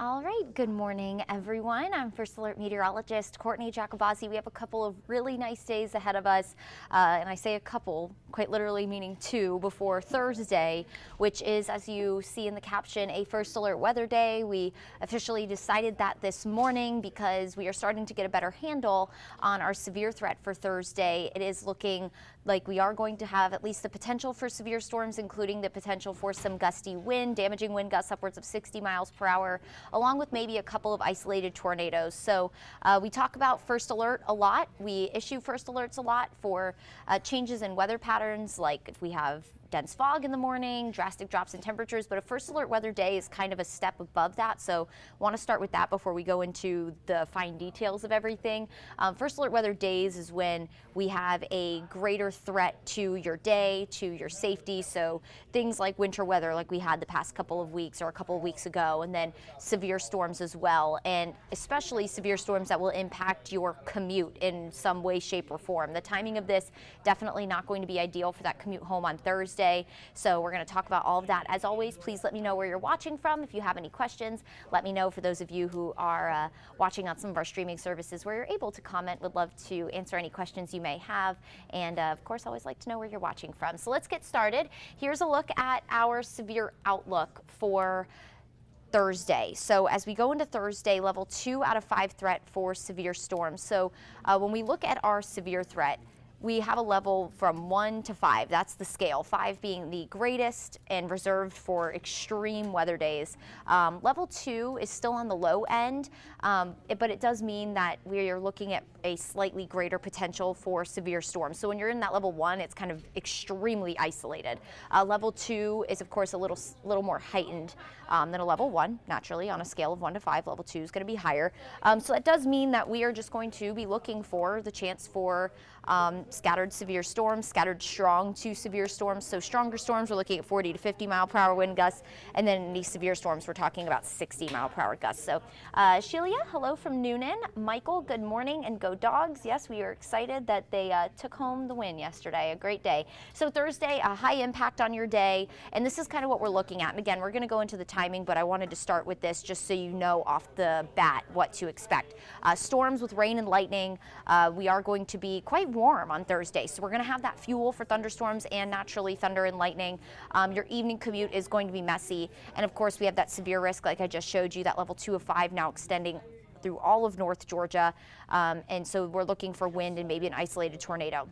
All right, good morning, everyone. I'm First Alert Meteorologist Courtney Jacobazzi. We have a couple of really nice days ahead of us, and I say a couple, quite literally meaning two, before Thursday, which is, as you see in the caption, a First Alert weather day. We officially decided that this morning because we are starting to get a better handle on our severe threat for Thursday. It is looking like we are going to have at least the potential for severe storms, including the potential for some gusty wind, damaging wind gusts upwards of 60 miles per hour, along with maybe a couple of isolated tornadoes. So we talk about first alert a lot. We issue first alerts a lot for changes in weather patterns, like if we have dense fog in the morning, drastic drops in temperatures, but a first alert weather day is kind of a step above that. So want to start with that before we go into the fine details of everything. First alert weather days is when we have a greater threat to your day, to your safety. So things like winter weather, like we had the past couple of weeks or a couple of weeks ago, and then severe storms as well, and especially severe storms that will impact your commute in some way, shape, or form. The timing of this definitely not going to be ideal for that commute home on Thursday. So we're going to talk about all of that. As always, please let me know where you're watching from. If you have any questions, let me know. For those of you who are watching on some of our streaming services where you're able to comment, would love to answer any questions you may have. And of course, always like to know where you're watching from. So let's get started. Here's a look at our severe outlook for Thursday. So as we go into Thursday, level 2 out of 5 threat for severe storms. So when we look at our severe threat, we have a level from 1 to 5. That's the scale, 5 being the greatest and reserved for extreme weather days. Level 2 is still on the low end, but it does mean that we are looking at a slightly greater potential for severe storms. So when you're in that level 1, it's kind of extremely isolated. Level 2 is, of course, a little more heightened than a level 1. Naturally, on a scale of 1 to 5, level 2 is going to be higher. So that does mean that we are just going to be looking for the chance for scattered severe storms, scattered strong to severe storms. So stronger storms, we're looking at 40 to 50 mile per hour wind gusts, and then in these severe storms, we're talking about 60 mile per hour gusts. So Shelia, hello from Noonan. Michael, good morning, and go Dogs. Yes, we are excited that they took home the win yesterday. A great day. So Thursday, a high impact on your day, and this is kind of what we're looking at. And again, we're going to go into the timing, but I wanted to start with this just so you know off the bat what to expect. Storms with rain and lightning. We are going to be quite warm on Thursday, so we're going to have that fuel for thunderstorms and naturally thunder and lightning. Your evening commute is going to be messy, and of course we have that severe risk like I just showed you, that level 2 of 5 now extending through all of North Georgia, and so we're looking for wind and maybe an isolated tornado.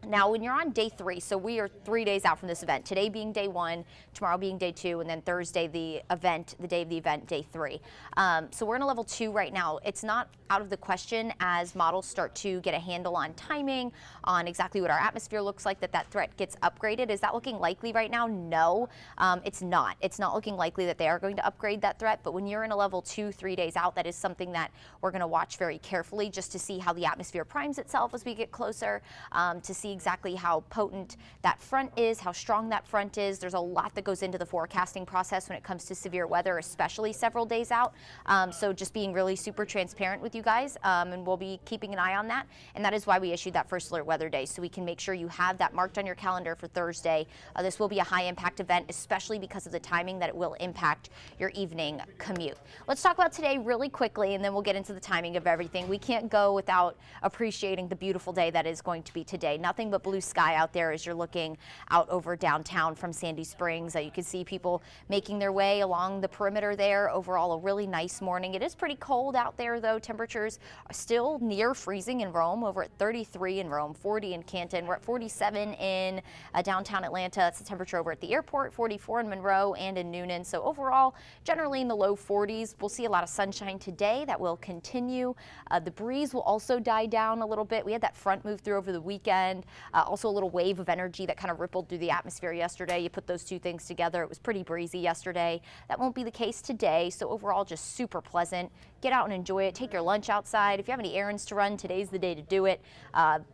Now, when you're on day 3, so we are 3 days out from this event, today being day 1, tomorrow being day 2, and then Thursday the event, the day of the event, day 3. So we're in a level 2 right now. It's not out of the question as models start to get a handle on timing, on exactly what our atmosphere looks like, that threat gets upgraded. Is that looking likely right now? No, it's not. It's not looking likely that they are going to upgrade that threat, but when you're in a level 2, 3 days out, that is something that we're going to watch very carefully just to see how the atmosphere primes itself as we get closer, to see exactly how potent that front is, how strong that front is. There's a lot that goes into the forecasting process when it comes to severe weather, especially several days out. So just being really super transparent with you guys, and we'll be keeping an eye on that. And that is why we issued that first alert weather day, so we can make sure you have that marked on your calendar for Thursday. This will be a high impact event, especially because of the timing that it will impact your evening commute. Let's talk about today really quickly, and then we'll get into the timing of everything. We can't go without appreciating the beautiful day that is going to be today. Nothing but blue sky out there as you're looking out over downtown from Sandy Springs. You can see people making their way along the perimeter there. Overall, a really nice morning. It is pretty cold out there, though. Temperatures are still near freezing in Rome, over at 33 in Rome, 40 in Canton. We're at 47 in downtown Atlanta. That's the temperature over at the airport, 44 in Monroe and in Noonan. So overall, generally in the low 40s. We'll see a lot of sunshine today. That will continue. The breeze will also die down a little bit. We had that front move through over the weekend. Also a little wave of energy that kind of rippled through the atmosphere yesterday. You put those two things together, it was pretty breezy yesterday. That won't be the case today, so overall just super pleasant. get out and enjoy it. Take your lunch outside. If you have any errands to run, today's the day to do it.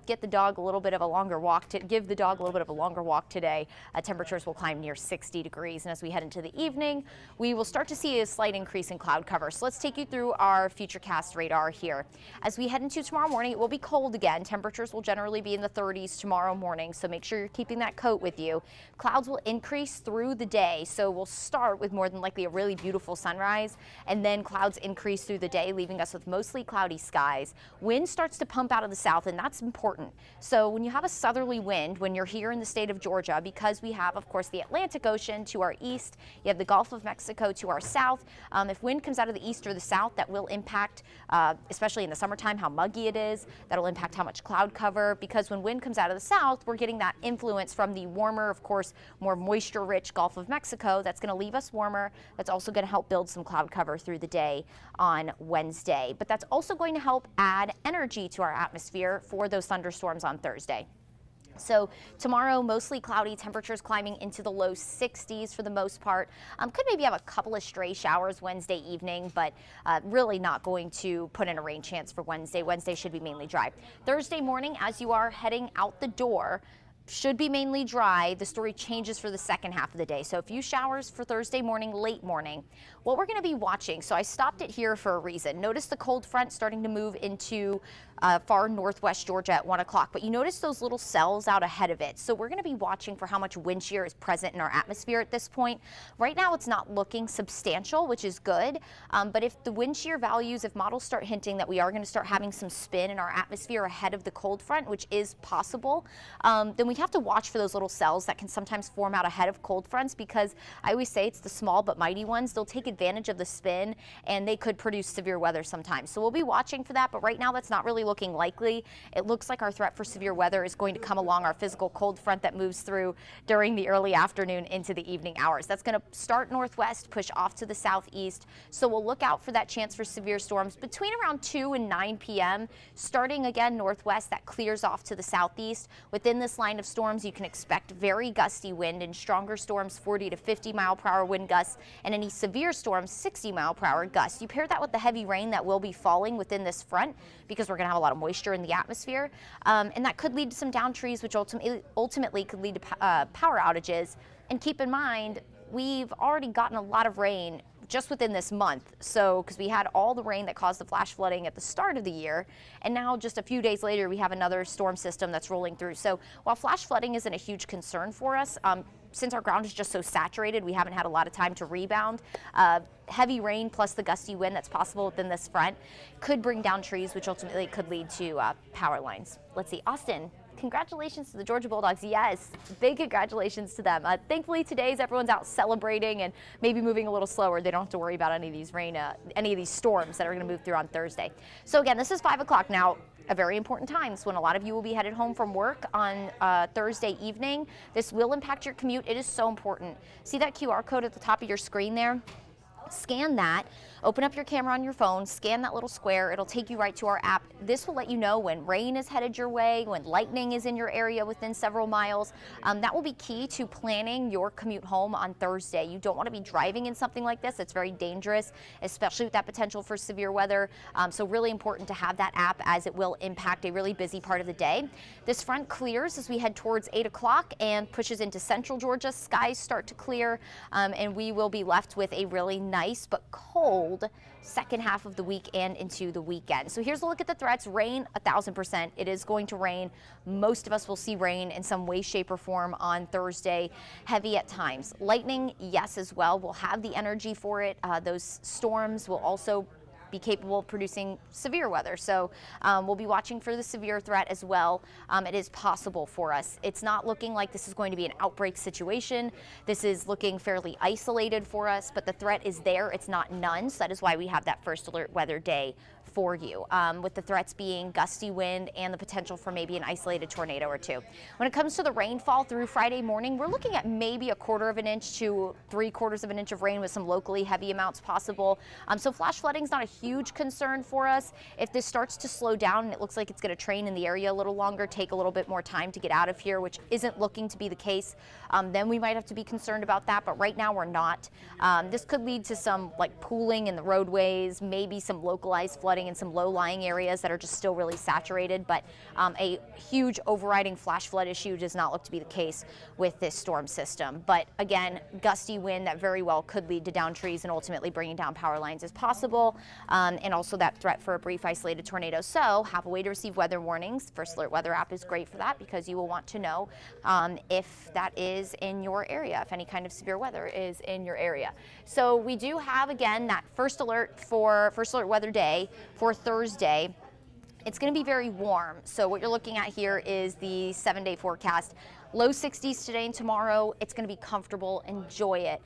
Get the dog a little bit of a longer walk. Give the dog a little bit of a longer walk today. Temperatures will climb near 60 degrees. And as we head into the evening, we will start to see a slight increase in cloud cover. So let's take you through our Futurecast radar here. As we head into tomorrow morning, it will be cold again. Temperatures will generally be in the 30s tomorrow morning, so make sure you're keeping that coat with you. Clouds will increase through the day, so we'll start with more than likely a really beautiful sunrise, and then clouds increase through the day, leaving us with mostly cloudy skies. Wind starts to pump out of the south, and that's important. So when you have a southerly wind, when you're here in the state of Georgia, because we have, of course, the Atlantic Ocean to our east, you have the Gulf of Mexico to our south. If wind comes out of the east or the south, that will impact, especially in the summertime, how muggy it is. That'll impact how much cloud cover, because when wind comes out of the south, we're getting that influence from the warmer, of course, more moisture-rich Gulf of Mexico. That's going to leave us warmer. That's also going to help build some cloud cover through the day on Wednesday. But that's also going to help add energy to our atmosphere for those thunderstorms on Thursday. So tomorrow, mostly cloudy, temperatures climbing into the low 60s for the most part. Could maybe have a couple of stray showers Wednesday evening, but really not going to put in a rain chance for Wednesday. Wednesday should be mainly dry. Thursday morning, as you are heading out the door, should be mainly dry. The story changes for the second half of the day. So a few showers for Thursday morning, late morning. What we're going to be watching, so I stopped it here for a reason. Notice the cold front starting to move into far northwest Georgia at 1 o'clock, but you notice those little cells out ahead of it. So we're going to be watching for how much wind shear is present in our atmosphere at this point. Right now it's not looking substantial, which is good, but if the wind shear values, if models start hinting that we are going to start having some spin in our atmosphere ahead of the cold front, which is possible, then we have to watch for those little cells that can sometimes form out ahead of cold fronts, because I always say it's the small but mighty ones. They'll take advantage of the spin and they could produce severe weather sometimes. So we'll be watching for that, but right now that's not really looking likely. It looks like our threat for severe weather is going to come along our physical cold front that moves through during the early afternoon into the evening hours. That's going to start northwest, push off to the southeast. So we'll look out for that chance for severe storms between around 2 and 9 p.m. Starting again northwest, that clears off to the southeast. Within this line of storms, you can expect very gusty wind and stronger storms, 40 to 50 mile per hour wind gusts, and any severe storms, 60 mile per hour gusts. You pair that with the heavy rain that will be falling within this front, because we're going to have a lot of moisture in the atmosphere, and that could lead to some down trees, which ultimately could lead to power outages. And keep in mind, we've already gotten a lot of rain just within this month. So, because we had all the rain that caused the flash flooding at the start of the year, and now just a few days later, we have another storm system that's rolling through. So while flash flooding isn't a huge concern for us, since our ground is just so saturated, we haven't had a lot of time to rebound. Heavy rain plus the gusty wind that's possible within this front could bring down trees, which ultimately could lead to power lines. Let's see, Austin. Congratulations to the Georgia Bulldogs. Yes, big congratulations to them. Thankfully, today's everyone's out celebrating and maybe moving a little slower. They don't have to worry about any of these any of these storms that are going to move through on Thursday. So again, this is 5 o'clock now. A very important time. It's when a lot of you will be headed home from work on Thursday evening. This will impact your commute. It is so important. See that QR code at the top of your screen there? Scan that, open up your camera on your phone, scan that little square. It'll take you right to our app. This will let you know when rain is headed your way, when lightning is in your area within several miles. That will be key to planning your commute home on Thursday. You don't want to be driving in something like this. It's very dangerous, especially with that potential for severe weather. So really important to have that app, as it will impact a really busy part of the day. This front clears as we head towards 8 o'clock and pushes into central Georgia. Skies start to clear, and we will be left with a really nice but cold second half of the week and into the weekend. So here's a look at the threats. Rain, 1,000%. It is going to rain. Most of us will see rain in some way, shape, or form on Thursday. Heavy at times. Lightning, yes, as well. We'll have the energy for it. Those storms will also be capable of producing severe weather. So we'll be watching for the severe threat as well. It is possible for us. It's not looking like this is going to be an outbreak situation. This is looking fairly isolated for us, but the threat is there. It's not none. So that is why we have that first alert weather day for you, with the threats being gusty wind and the potential for maybe an isolated tornado or two. When it comes to the rainfall through Friday morning, we're looking at maybe 1/4 of an inch to 3/4 of an inch of rain, with some locally heavy amounts possible. So flash flooding is not a huge concern for us. If this starts to slow down and it looks like it's going to train in the area a little longer, take a little bit more time to get out of here, which isn't looking to be the case, then we might have to be concerned about that, but right now we're not. This could lead to some like pooling in the roadways, maybe some localized flooding in some low-lying areas that are just still really saturated, but a huge overriding flash flood issue does not look to be the case with this storm system. But again, gusty wind that very well could lead to down trees and ultimately bringing down power lines is possible, and also that threat for a brief isolated tornado. So have a way to receive weather warnings. First Alert Weather app is great for that because you will want to know if that is in your area, if any kind of severe weather is in your area. So we do have, again, that first alert for First Alert Weather Day for Thursday. It's going to be very warm. So what you're looking at here is the 7-day forecast. Low 60s today and tomorrow. It's going to be comfortable. Enjoy it.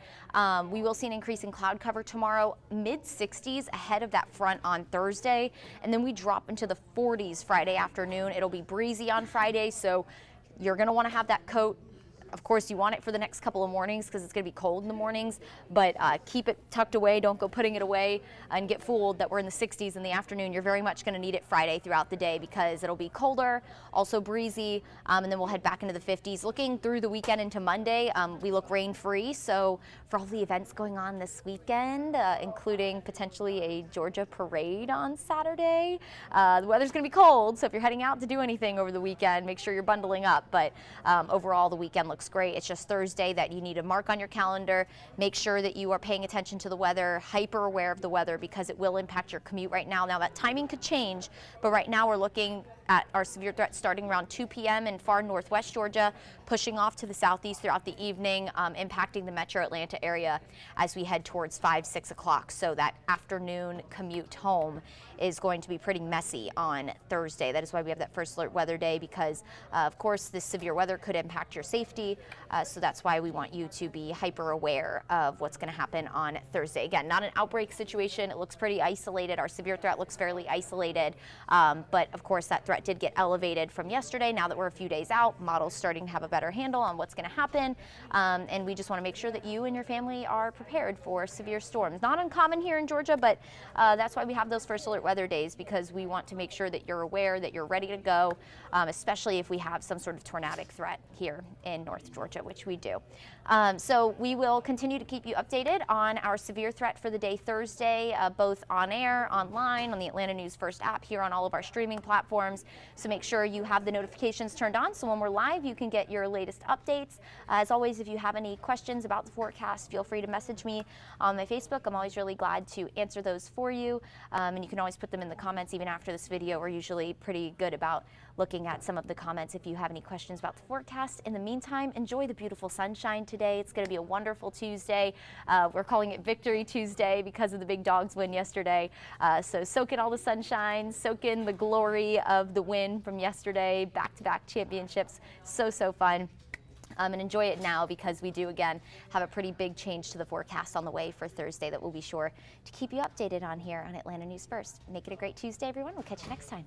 We will see an increase in cloud cover tomorrow, mid 60s ahead of that front on Thursday. And then we drop into the 40s Friday afternoon. It'll be breezy on Friday, so you're going to want to have that coat. Of course, you want it for the next couple of mornings because it's going to be cold in the mornings, but keep it tucked away. Don't go putting it away and get fooled that we're in the 60s in the afternoon. You're very much going to need it Friday throughout the day because it'll be colder, also breezy, and then we'll head back into the 50s. Looking through the weekend into Monday, we look rain-free, so for all the events going on this weekend, including potentially a Georgia parade on Saturday, the weather's going to be cold, so if you're heading out to do anything over the weekend, make sure you're bundling up, but overall the weekend looks great. It's just Thursday that you need to mark on your calendar. Make sure that you are paying attention to the weather, hyper aware of the weather because it will impact your commute right now. Now that timing could change, but right now we're looking at our severe threat starting around 2 p.m. in far northwest Georgia, pushing off to the southeast throughout the evening, impacting the metro Atlanta area as we head towards 5, 6 o'clock. So that afternoon commute home is going to be pretty messy on Thursday. That is why we have that First Alert Weather Day because, of course, this severe weather could impact your safety. So that's why we want you to be hyper aware of what's going to happen on Thursday. Again, not an outbreak situation. It looks pretty isolated. Our severe threat looks fairly isolated. But of course, that threat did get elevated from yesterday. Now that we're a few days out, models starting to have a better handle on what's going to happen. And we just want to make sure that you and your family are prepared for severe storms. Not uncommon here in Georgia, but that's why we have those First Alert Weather Days because we want to make sure that you're aware, that you're ready to go, especially if we have some sort of tornadic threat here in North Georgia, which we do. So we will continue to keep you updated on our severe threat for the day Thursday, both on air, online, on the Atlanta News First app, here on all of our streaming platforms. So make sure you have the notifications turned on so when we're live you can get your latest updates. As always, if you have any questions about the forecast, feel free to message me on my Facebook. I'm always really glad to answer those for you. And you can always put them in the comments even after this video. We're usually pretty good about looking at some of the comments if you have any questions about the forecast. In the meantime, enjoy the beautiful sunshine today. It's going to be a wonderful Tuesday. We're calling it Victory Tuesday because of the Big Dogs win yesterday. So soak in all the sunshine, soak in the glory of the win from yesterday, back-to-back championships. So fun. And enjoy it now because we do, again, have a pretty big change to the forecast on the way for Thursday that we'll be sure to keep you updated on here on Atlanta News First. Make it a great Tuesday, everyone. We'll catch you next time.